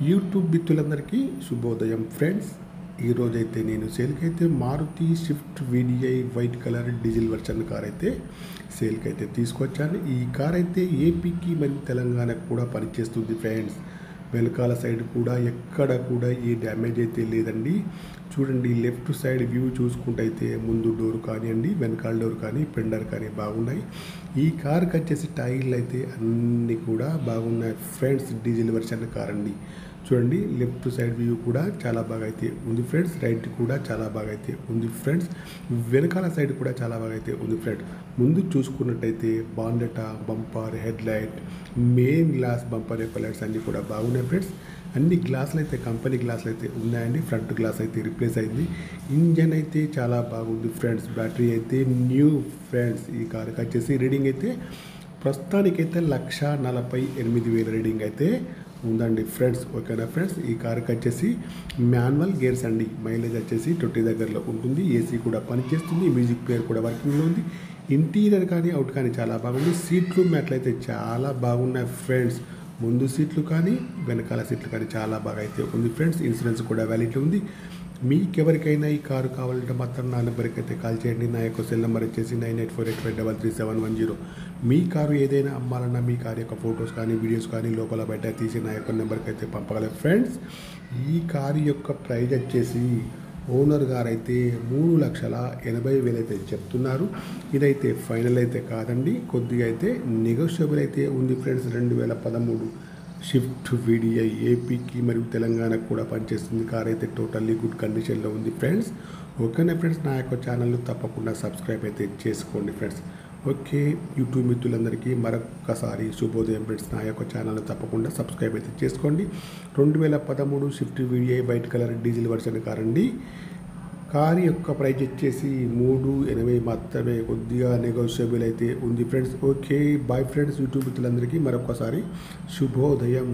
YouTube మిత్రులందరికీ శుభోదయం friends. ఈరోజైతే నేను సేల్కైతే Maruti Swift VDI white colour diesel version car అయితే సేల్కైతే తీసుకొచ్చాను. ఈ కార్ అయితే ఏపీకి మరియు తెలంగాణకు కూడా పనిచేస్తుంది ఫ్రెండ్స్. వెనకాల సైడ్ కూడా ఎక్కడ కూడా ఏ డ్యామేజ్ అయితే లేదండి. చూడండి, లెఫ్ట్ సైడ్ వ్యూ చూసుకుంటే అయితే ముందు డోర్ కానివ్వండి, వెనకాల డోర్ కానీ, ఫెండర్ కానీ బాగున్నాయి. ఈ కార్కి వచ్చేసి టైర్లు అయితే అన్నీ కూడా బాగున్నాయి ఫ్రెండ్స్. డీజిల్ వర్షన్ కార్ అండి. చూడండి, లెఫ్ట్ సైడ్ వ్యూ కూడా చాలా బాగా అయితే ఉంది ఫ్రెండ్స్. రైట్ కూడా చాలా బాగా అయితే ఉంది ఫ్రెండ్స్. వెనకాల సైడ్ కూడా చాలా బాగా అయితే ఉంది ఫ్రెండ్స్. ముందు చూసుకున్నట్టయితే బాండెట, bumper, head light, main glass, bumper యొక్క లైట్స్ అన్నీ కూడా బాగున్నాయి ఫ్రెండ్స్. అన్ని గ్లాసులు అయితే కంపెనీ గ్లాసులు అయితే ఉన్నాయండి. ఫ్రంట్ గ్లాస్ అయితే రిప్లేస్ అయింది. ఇంజన్ అయితే చాలా బాగుంది ఫ్రెండ్స్. బ్యాటరీ అయితే న్యూ ఫ్రెండ్స్. ఈ కార్కి వచ్చేసి రీడింగ్ అయితే ప్రస్తుతానికైతే 1,48,000 రీడింగ్ అయితే ఉందండి ఫ్రెండ్స్. ఓకేనా ఫ్రెండ్స్. ఈ కార్కి వచ్చేసి మాన్యువల్ గేర్స్ అండి. మైలేజ్ వచ్చేసి 20 దగ్గరలో ఉంటుంది. ఏసీ కూడా పనిచేస్తుంది. మ్యూజిక్ ప్లేయర్ కూడా వర్కింగ్లో ఉంది. ఇంటీరియర్ కానీ అవుట్ కానీ చాలా బాగుంది. సీట్లు మ్యాట్లు అయితే చాలా బాగున్నాయి ఫ్రెండ్స్. ముందు సీట్లు కానీ వెనకాల సీట్లు కానీ చాలా బాగా అయితే ఉంది ఫ్రెండ్స్. ఇన్సూరెన్స్ కూడా వ్యాలిడ్ ఉంది. మీకెవరికైనా ఈ కారు కావాలంటే మాత్రం నా నెంబర్కి అయితే కాల్ చేయండి. నా యొక్క సెల్ నెంబర్ వచ్చేసి 9848533710. మీ కారు ఏదైనా అమ్మాలన్నా మీ కారు యొక్క ఫొటోస్ కానీ వీడియోస్ కానీ లోపల బయట తీసి నా యొక్క నెంబర్కి అయితే పంపగలరు ఫ్రెండ్స్. ఈ కారు యొక్క ప్రైజ్ వచ్చేసి ఓనర్ గారు అయితే 3,80,000 అయితే చెప్తున్నారు. ఇదైతే ఫైనల్ అయితే కాదండి, కొద్దిగా అయితే నెగోషియబుల్ అయితే ఉంది ఫ్రెండ్స్. 2013 స్విఫ్ట్ వీడిఐ ఏపీకి మరియు తెలంగాణకు కూడా పనిచేస్తుంది. కార్ అయితే టోటల్లీ గుడ్ కండిషన్లో ఉంది ఫ్రెండ్స్. ఓకేనా ఫ్రెండ్స్. నా యొక్క ఛానల్ తప్పకుండా సబ్స్క్రైబ్ అయితే చేసుకోండి ఫ్రెండ్స్. ఓకే, యూట్యూబ్ మిత్రులందరికీ మరొకసారి శుభోదయం ఫ్రెండ్స్. నా యొక్క ఛానల్ తప్పకుండా సబ్స్క్రైబ్ అయితే చేసుకోండి. 2013 swift VDI white colour diesel version car అండి. కార్ యొక్క ప్రైజ్ వచ్చేసి 3,80,000 మాత్రమే. కొద్దిగా నెగోషియబుల్ అయితే ఉంది friends. Okay, bye friends. YouTube మిత్రులందరికీ మరొకసారి శుభోదయం.